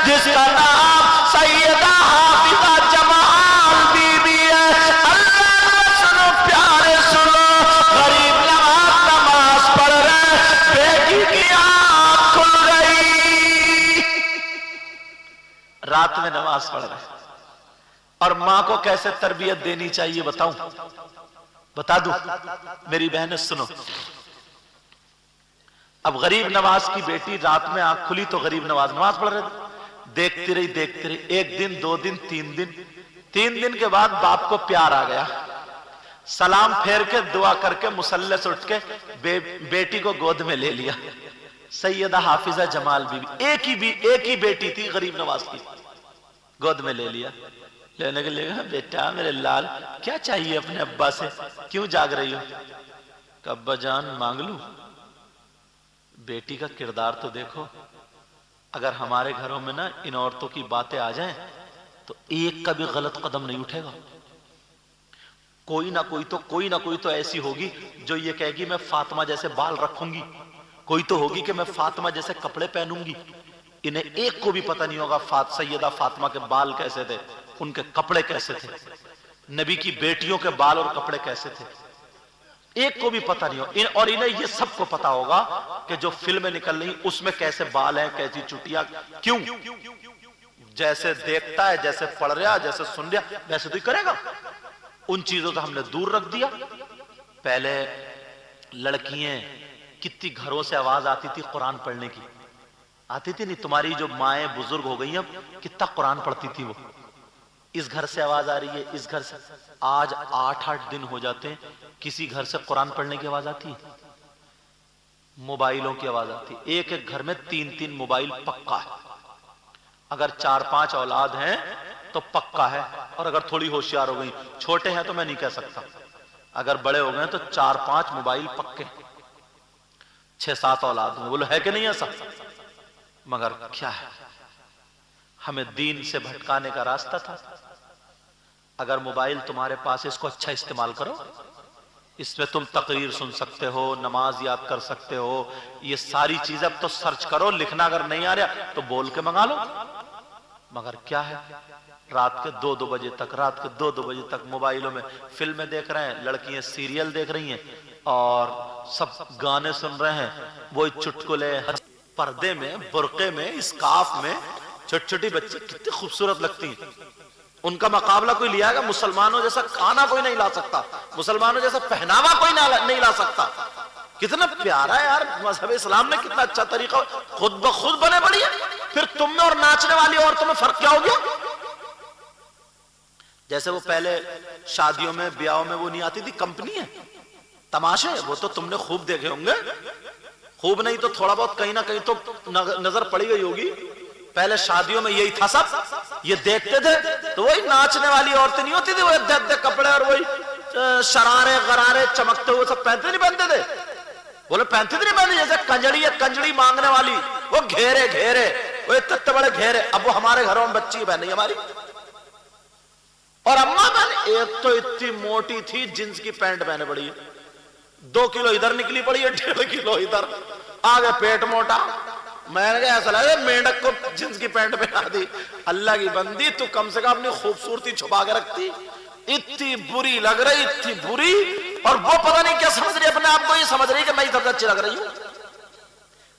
جس کا نام سیدہ حافظہ جمال بی بی ہے. اللہ سنو پیارے سنو، غریب نواز نماز پڑھ رہے، بیٹی کی آنکھ کھل گئی. رات میں نماز پڑھ رہے. اور ماں کو کیسے تربیت دینی چاہیے بتاؤں؟ بتا دوں میری بہنیں سنو. اب غریب نواز کی بیٹی رات میں آنکھ کھلی تو غریب نواز نماز پڑھ رہے تھے. دیکھتی رہی دیکھتی رہی، ایک دن، دو دن، تین دن کے بعد باپ کو پیار آ گیا. سلام پھیر کے دعا کر کے مصلی سے اٹھ کے بیٹی کو گود میں لے لیا. سیدہ حافظہ جمال بی بی، ایک ہی بیٹی تھی غریب نواز کی، گود میں لے لیا. لینے کے لیے، بیٹا میرے لال کیا چاہیے اپنے ابا سے، کیوں جاگ رہی ہو؟ کہ ابا جان مانگ لوں. بیٹی کا کردار تو دیکھو. اگر ہمارے گھروں میں نا ان عورتوں کی باتیں آ جائیں تو ایک کا بھی غلط قدم نہیں اٹھے گا. کوئی نہ کوئی تو ایسی ہوگی جو یہ کہے گی میں فاطمہ جیسے بال رکھوں گی، کوئی تو ہوگی کہ میں فاطمہ جیسے کپڑے پہنوں گی. انہیں ایک کو بھی پتہ نہیں ہوگا سیدہ فاطمہ کے بال کیسے تھے، ان کے کپڑے کیسے تھے، نبی کی بیٹیوں کے بال اور کپڑے کیسے تھے، ایک کو بھی پتہ نہیں ہو. اور انہیں یہ سب کو پتہ ہوگا کہ جو فلمیں نکل رہی اس میں کیسے بال ہیں، کیسی چٹیاں. کیوں؟ جیسے دیکھتا ہے، جیسے پڑھ رہا، جیسے سن رہا، ویسے تو ہی کرے گا. ان چیزوں سے ہم نے دور رکھ دیا. پہلے لڑکیاں کتنی گھروں سے آواز آتی تھی قرآن پڑھنے کی، آتی تھی نہیں؟ تمہاری جو مائیں بزرگ ہو گئی اب کتنا قرآن پڑھتی تھی وہ. اس گھر سے آواز آ رہی ہے، اس گھر سے. آج 8 دن ہو جاتے ہیں کسی گھر سے قرآن پڑھنے کی آواز آتی ہے؟ موبائلوں کی آواز آتی ہے. ایک گھر میں 3 موبائل پکا ہے. اگر 4-5 اولاد ہیں تو پکا ہے. اور اگر تھوڑی ہوشیار ہو گئی، چھوٹے ہیں تو میں نہیں کہہ سکتا، اگر بڑے ہو گئے تو 4-5 موبائل پکے. 6-7 اولاد ہیں. بولو ہے کہ نہیں ایسا؟ مگر کیا ہے، ہمیں دین سے بھٹکانے کا راستہ تھا. اگر موبائل تمہارے پاس، اس کو اچھا استعمال کرو. اس میں تم تقریر سن سکتے ہو، نماز یاد کر سکتے ہو، یہ ساری چیزیں. اب تو سرچ کرو، لکھنا اگر نہیں آ رہا تو بول کے منگا لو. مگر کیا ہے، رات کے 2 بجے تک موبائلوں میں فلمیں دیکھ رہے ہیں، لڑکیاں سیریل دیکھ رہی ہیں اور سب گانے سن رہے ہیں. وہی چٹکلے، پردے میں، برقعے میں، اسکارف میں چھوٹی بچی کتنی خوبصورت لگتی ہیں. ان کا مقابلہ کوئی لیا گا؟ مسلمانوں جیسا کھانا کوئی نہیں لا سکتا، مسلمانوں جیسا پہناوا کوئی نہیں لا سکتا. کتنا پیارا ہے یار مذہب اسلام میں، کتنا اچھا طریقہ. خود بخود بنے بڑی ہے. پھر تم میں اور ناچنے والی عورتوں میں فرق کیا ہو گیا؟ جیسے وہ پہلے شادیوں میں، بیاہوں میں وہ نہیں آتی تھی کمپنی ہے تماشے، وہ تو تم نے خوب دیکھے ہوں گے. خوب نہیں تو تھوڑا بہت کہیں نہ کہیں تو نظر پڑی گئی ہوگی. پہلے شادیوں میں یہی تھا، سب یہ دیکھتے تھے. تو وہی ناچنے والی عورتیں نہیں ہوتی تھی، وہ دے کپڑے اور وہی شرارے غرارے چمکتے ہوئے سب پہنتے نہیں پہنتے تھے. بولے پہنتے تھے نہیں پہنتے؟ جیسے کنجڑی ہے، کنجڑی مانگنے والی، وہ گھیرے وہ اتنے بڑے گھیرے. اب وہ ہمارے گھروں میں بچی بہن ہماری اور اماں بہن ایک تو اتنی موٹی تھی، جنس کی پینٹ پہنے پڑی ہے، 2 کلو ادھر نکلی پڑی ہے، 1.5 کلو ادھر، آگے پیٹ موٹا. میں نے کہا ایسا لگا مینڈک کو جنس کی پینٹ پہنا دی. اللہ کی بندی تو کم سے کم اپنی خوبصورتی چھپا کے رکھتی. اتنی بری لگ رہی، اتنی بری. اور وہ پتہ نہیں کیا سمجھ رہی اپنے آپ کو، یہ سمجھ رہی کہ میں سب سے اچھی لگ رہی ہوں.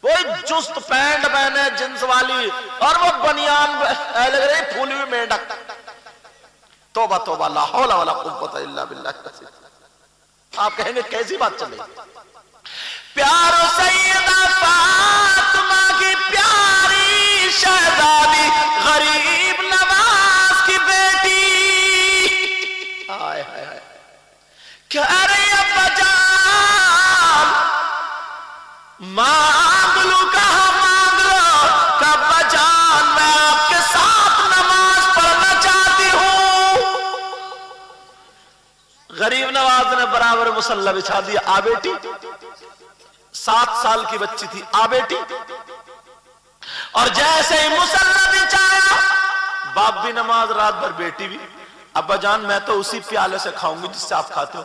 وہی جست پینٹ پہنے جنس والی اور وہ بنیان لگ رہی پھولی ہوئی مینڈک. توبہ توبہ، لا حول ولا قوت الا باللہ. آپ کہیں گے کیسی بات چل رہی؟ پیارو سیدہ فاطمہ کی پیاری شہزادی، غریب نواز کی بیٹی. ہائے ہائے ہائے، کہہ رہی ابا جان مانگ لوں کہاں مانگ لو، کہ ابا جان میں آپ کے ساتھ نماز پڑھنا چاہتی ہوں. غریب نواز نے برابر مصلی بچھا دیا. آ بیٹی، 7 سال کی بچی تھی. آ بیٹی. اور جیسے ہی مصلی بچھایا، باپ بھی نماز رات بھر، بیٹی بھی. ابا جان میں تو اسی پیالے سے کھاؤں گی جس سے آپ کھاتے ہو.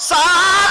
7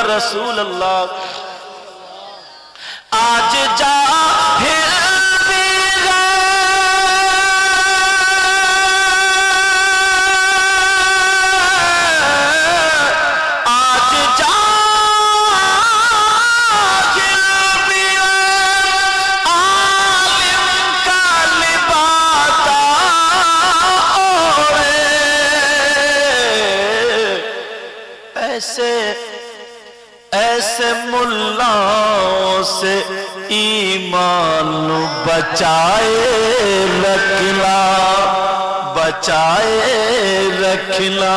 یا رسول اللہ آج جاہل بھی آج جاہل بھی عالم کا لباس اوڑھے ایسے ملاؤں سے ایمان بچائے رکھنا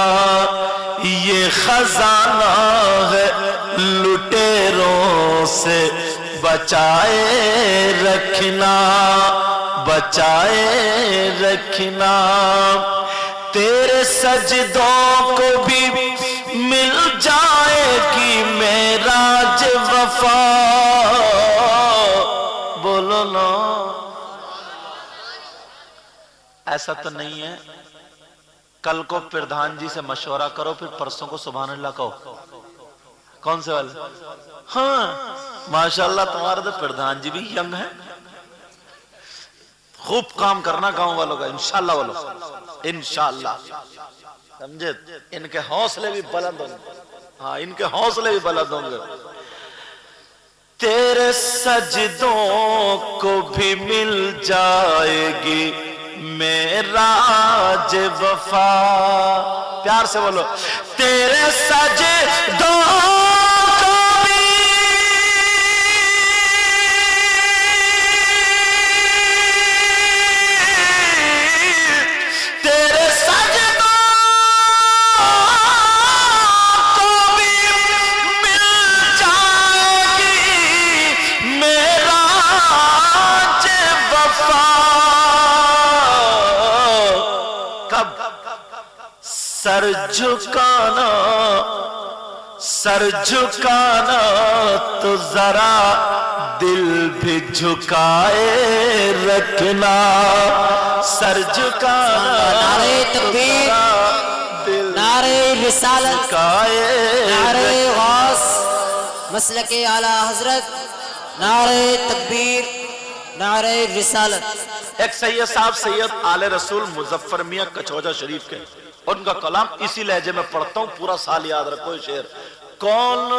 یہ خزانہ ہے لٹیروں سے بچائے رکھنا تیرے سجدوں کو بھی مل جائے گی معراج وفا بولو نا ایسا تو نہیں ہے کل کو پردھان جی سے مشورہ کرو پھر پرسوں کو سبحان اللہ کہو کون سے والے ہاں ماشاءاللہ تمہارے تو پردھان جی بھی ینگ ہیں خوب کام کرنا گاؤں والوں کا انشاءاللہ والوں انشاءاللہ سمجھے ان کے حوصلے بھی بلند ہوں گے ہاں ان کے حوصلے بھی بلند ہوں گے تیرے سجدوں کو بھی مل جائے گی معراج وفا پیار سے بولو تیرے سجدوں کو بھی تیرے سجدوں کو بھی مل جائے گی معراج وفا کب سر جھکانا تو ذرا دل بھی جھکائے رکھنا سر جھکانا نعرہ تکبیر نعرہ رسالت نعرہ غوث مسلک اعلیٰ حضرت نعرہ تکبیر نعرہ رسالت ایک سید صاحب سید آل رسول مظفر میاں کچھوجہ شریف کے ان کا کلام اسی لہجے میں پڑھتا ہوں پورا سال یاد رکھو شعر کون